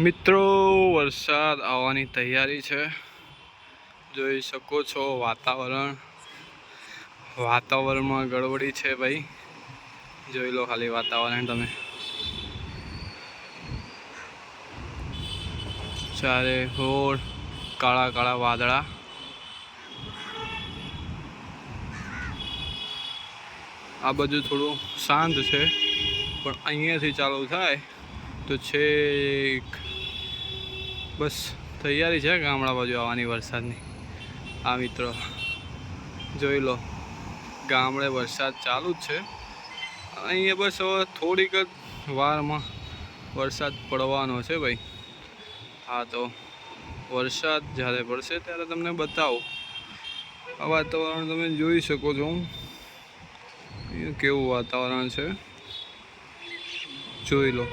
મિત્રો વરસાદ આવવાની તૈયારી છે। જોઈ શકો છો વાતાવરણમાં ગડબડી છે ભાઈ। જોઈ લો ખાલી વાતાવરણ તમે। ચારે હોડ કાળા કાળા વાદળા। આ બાજુ થોડું શાંત છે, પણ અહીંયાથી ચાલુ થાય તો છેક બસ તૈયારી છે ગામડા બાજુ આવવાની વરસાદની। આ મિત્રો જોઈ લો, ગામડે વરસાદ ચાલુ જ છે। અહીંયા બસ હવે થોડીક જ વારમાં વરસાદ પડવાનો છે ભાઈ। હા, તો વરસાદ જ્યારે પડશે ત્યારે તમને બતાવો। આ વાતાવરણ તમે જોઈ શકો છો, કેવું વાતાવરણ છે જોઈ લો।